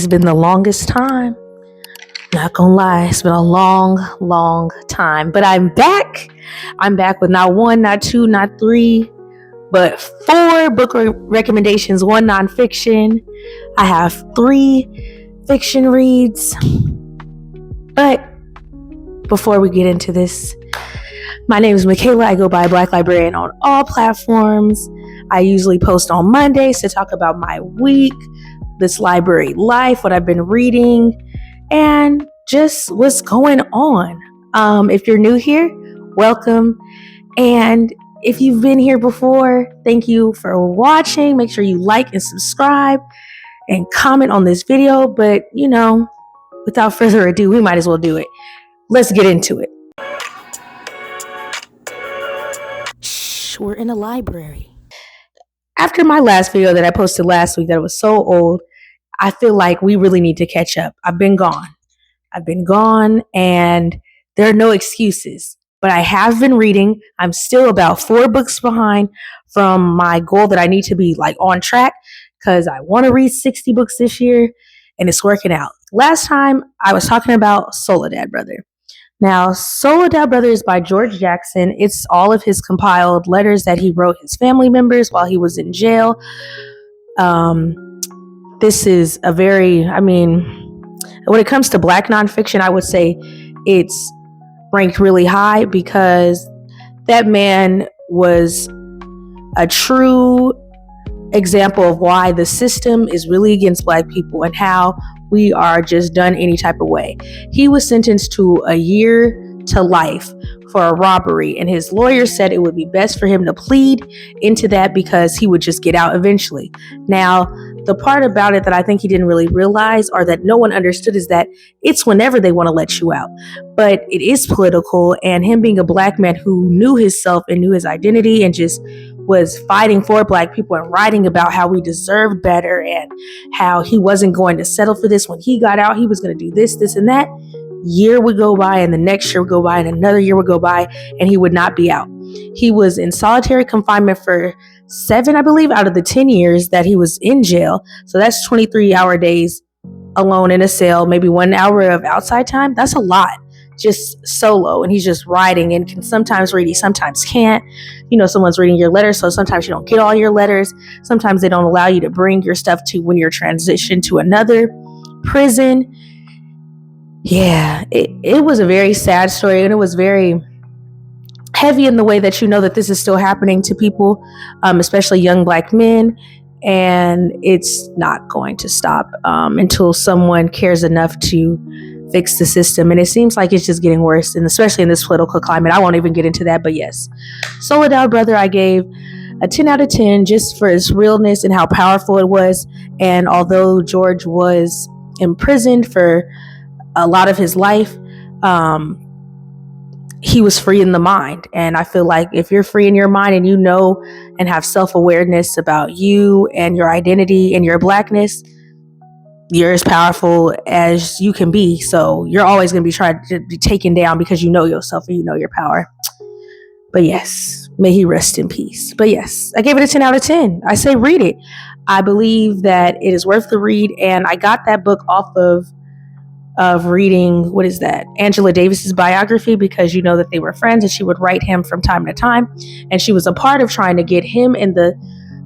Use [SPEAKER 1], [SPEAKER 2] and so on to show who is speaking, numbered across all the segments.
[SPEAKER 1] It's been the longest time. Not gonna lie, it's been a long time. But I'm back. I'm back with not one, not two, not three, but 4 book recommendations, 1 nonfiction. I have 3 fiction reads. But before we get into this, my name is Michaela. I go by Black Librarian on all platforms. I usually post on Mondays to talk about my week, this library life, what I've been reading, and just what's going on. If you're new here, welcome. And if you've been here before, thank you for watching. Make sure you like and subscribe and comment on this video. But, without further ado, we might as well do it. Let's get into it. Shh, we're in a library. After my last video that I posted last week that was so old, I feel like we really need to catch up. I've been gone and there are no excuses, but I have been reading. I'm still about 4 books behind from my goal that I need to be on track because I want to read 60 books this year and it's working out. Last time I was talking about Soledad Brother. Now, Soledad Brother is by George Jackson. It's all of his compiled letters that he wrote his family members while he was in jail. This is a very, when it comes to Black nonfiction, I would say it's ranked really high because that man was a true example of why the system is really against Black people and how we are just done any type of way. He was sentenced to a year to life for a robbery, and his lawyer said it would be best for him to plead into that because he would just get out eventually. Now, the part about it that I think he didn't really realize or that no one understood is that it's whenever they want to let you out. But it is political, and him being a Black man who knew himself and knew his identity and just was fighting for Black people and writing about how we deserved better and how he wasn't going to settle for this. When he got out, he was going to do this, and that. Year would go by and the next year would go by and another year would go by and he would not be out. He was in solitary confinement for 7, I believe, out of the 10 years that he was in jail. So that's 23-hour days alone in a cell, maybe 1 hour of outside time. That's a lot, just solo. And he's just writing and can sometimes read, he sometimes can't. Someone's reading your letters, so sometimes you don't get all your letters. Sometimes they don't allow you to bring your stuff to when you're transitioned to another prison. Yeah, it was a very sad story, and it was very heavy in the way that that this is still happening to people, especially young Black men, and it's not going to stop until someone cares enough to fix the system. And it seems like it's just getting worse, and especially in this political climate. I won't even get into that, but yes, Soledad Brother, I gave a 10 out of 10 just for its realness and how powerful it was. And although George was imprisoned for a lot of his life, he was free in the mind. And I feel like if you're free in your mind and and have self-awareness about you and your identity and your Blackness, you're as powerful as you can be. So you're always going to be trying to be taken down because you know yourself and you know your power. But yes, may he rest in peace. But yes, I gave it a 10 out of 10. I say read it. I believe that it is worth the read. And I got that book off of reading, Angela Davis's biography, because that they were friends and she would write him from time to time. And she was a part of trying to get him and the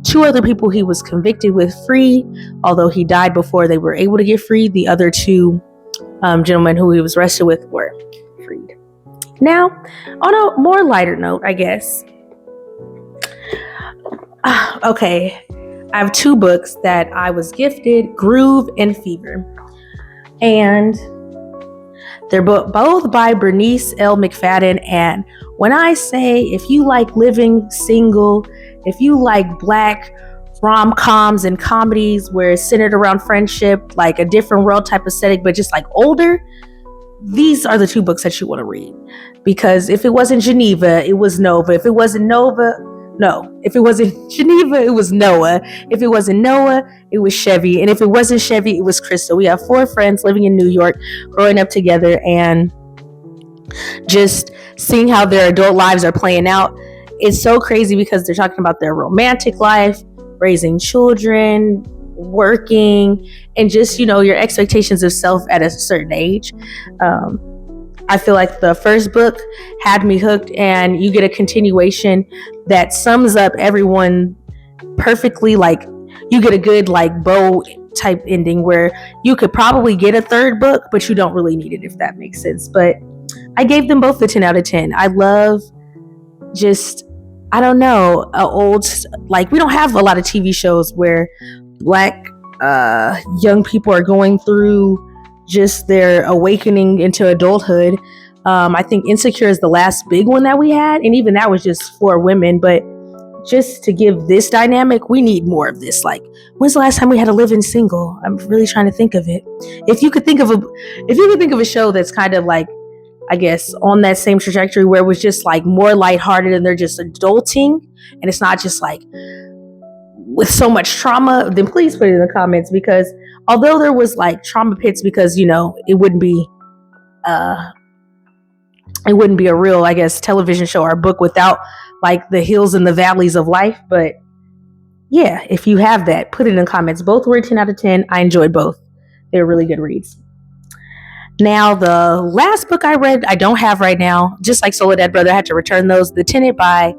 [SPEAKER 1] 2 other people he was convicted with free, although he died before they were able to get free. The other 2 gentlemen who he was arrested with were freed. Now, on a more lighter note, I guess. Okay, I have 2 books that I was gifted, Groove and Fever. And they're both by Bernice L. McFadden. And when I say, if you like living single, if you like Black rom-coms and comedies where it's centered around friendship, like a different world type of setting, but just older, these are the 2 books that you want to read. Because if it wasn't Geneva, it was Nova. If it wasn't Nova, No, if it wasn't Geneva, it was Noah. If it wasn't Noah, it was Chevy. And if it wasn't Chevy, it was Crystal. We have 4 friends living in New York, growing up together, and just seeing how their adult lives are playing out. It's so crazy because they're talking about their romantic life, raising children, working, and just, your expectations of self at a certain age. I feel like the first book had me hooked, and you get a continuation that sums up everyone perfectly. Like, you get a good, like, bow type ending where you could probably get a third book, but you don't really need it, if that makes sense. But I gave them both the 10 out of 10. I love just, I don't know, we don't have a lot of TV shows where Black young people are going through just their awakening into adulthood. I think Insecure is the last big one that we had, and even that was just for women. But just to give this dynamic, we need more of this. Like, when's the last time we had a living single? I'm really trying to think of it. If you could think of a show that's kind of like, I guess, on that same trajectory, where it was just like more lighthearted and they're just adulting, and it's not just like with so much trauma, then please put it in the comments. Because although there was like trauma pits, because it wouldn't be a real, I guess, television show or book without like the hills and the valleys of life. But yeah, if you have that, put it in the comments. Both were 10 out of 10. I enjoyed both. They were really good reads. Now, the last book I read, I don't have right now. Just like Soledad Brother, I had to return those. The Tenant by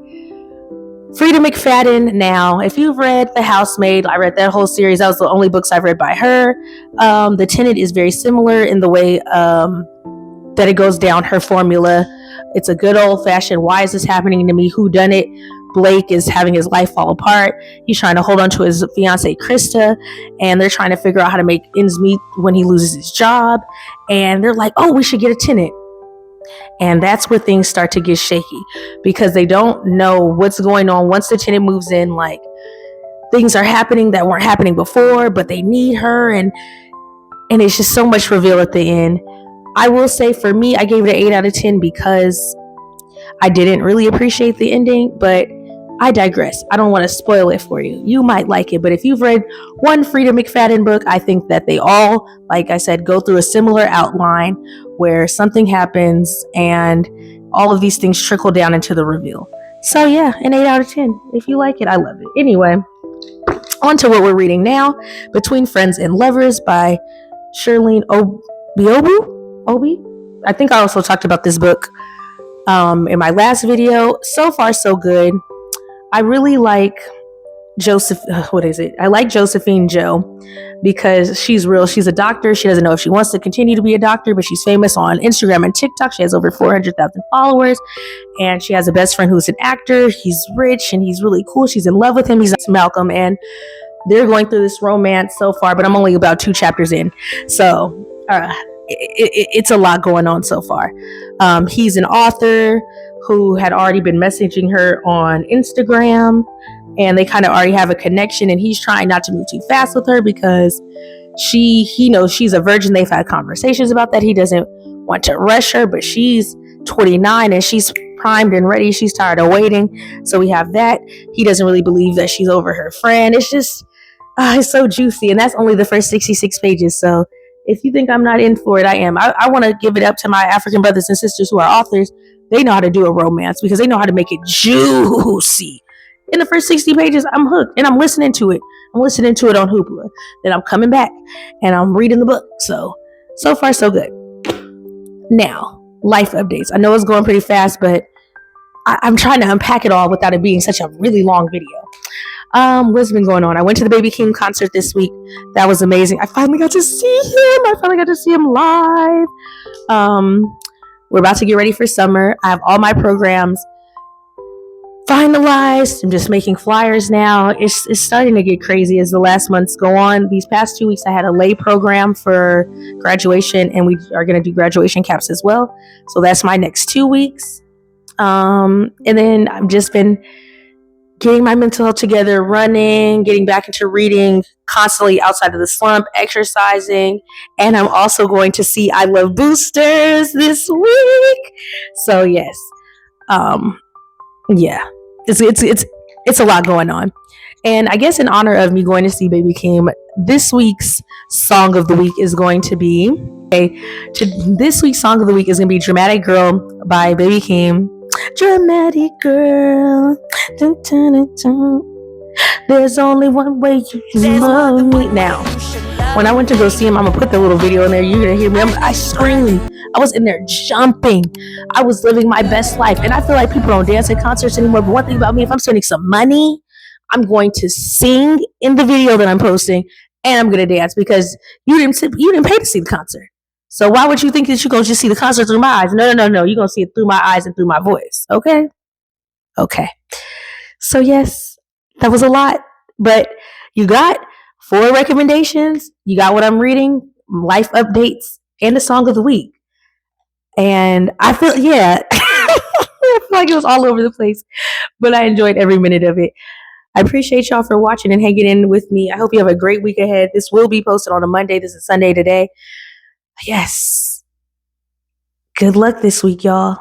[SPEAKER 1] Frida McFadden. Now, if you've read The Housemaid, I read that whole series. That was the only books I've read by her. The Tenant is very similar in the way that it goes down her formula. It's a good old-fashioned, why is this happening to me? Who done it? Blake is having his life fall apart. He's trying to hold on to his fiancee Krista, and they're trying to figure out how to make ends meet when he loses his job. And they're like, oh, we should get a tenant. And that's where things start to get shaky, because they don't know what's going on once the tenant moves in. Like, things are happening that weren't happening before, but they need her, and it's just so much reveal at the end. I will say, for me, I gave it an 8 out of 10 because I didn't really appreciate the ending, but I digress. I don't want to spoil it for you. You might like it, but if you've read one Frida McFadden book, I think that they all, like I said, go through a similar outline where something happens and all of these things trickle down into the reveal. So yeah, an 8 out of 10. If you like it, I love it. Anyway, on to what we're reading now. Between Friends and Lovers by Shirlene Obi. I think I also talked about this book in my last video. So far, so good. I really like I like Josephine Joe because she's real. She's a doctor. She doesn't know if she wants to continue to be a doctor, but she's famous on Instagram and TikTok. She has over 400,000 followers, and she has a best friend who's an actor. He's rich and he's really cool. She's in love with him. He's Malcolm, and they're going through this romance so far, but I'm only about 2 chapters in. So it's a lot going on so far. He's an author who had already been messaging her on Instagram, and they kind of already have a connection, and he's trying not to move too fast with her because he knows she's a virgin. They've had conversations about that. He doesn't want to rush her, but she's 29 and she's primed and ready. She's tired of waiting. So we have that. He doesn't really believe that she's over her friend. It's just it's so juicy, and that's only the first 66 pages. So if you think I'm not in for it, I am. I want to give it up to my African brothers and sisters who are authors. They know how to do a romance because they know how to make it juicy. In the first 60 pages, I'm hooked, and I'm listening to it. I'm listening to it on Hoopla. Then I'm coming back, and I'm reading the book. So far, so good. Now, life updates. I know it's going pretty fast, but I'm trying to unpack it all without it being such a really long video. What's been going on? I went to the Baby King concert this week. That was amazing. I finally got to see him live. We're about to get ready for summer. I have all my programs finalized. I'm just making flyers now. It's starting to get crazy as the last months go on. These past 2 weeks, I had a lay program for graduation, and we are going to do graduation caps as well. So that's my next 2 weeks. And then I've just been getting my mental health together, running, getting back into reading, constantly outside of the slump, exercising, and I'm also going to see I Love Boosters this week. So yes, yeah, it's a lot going on. And I guess in honor of me going to see Baby Keem, this week's song of the week is going to be Dramatic Girl by Baby Keem. Dramatic girl, dun, dun, dun, dun. There's only one way you can love me. Now, when I went to go see him, I'm gonna put the little video in there. You're gonna hear me. I screamed. I was in there jumping. I was living my best life. And I feel like people don't dance at concerts anymore. But one thing about me, if I'm spending some money, I'm going to sing in the video that I'm posting, and I'm gonna dance because you didn't pay to see the concert. So why would you think that you're gonna just see the concert through my eyes? No. You're gonna see it through my eyes and through my voice. Okay. So yes, that was a lot, but you got 4 recommendations. You got what I'm reading, life updates, and the song of the week. And I feel, I feel like it was all over the place, but I enjoyed every minute of it. I appreciate y'all for watching and hanging in with me. I hope you have a great week ahead. This will be posted on a Monday. This is Sunday today. Yes. Good luck this week, y'all.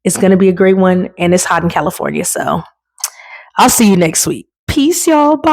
[SPEAKER 1] It's going to be a great one, and it's hot in California. So I'll see you next week. Peace, y'all. Bye.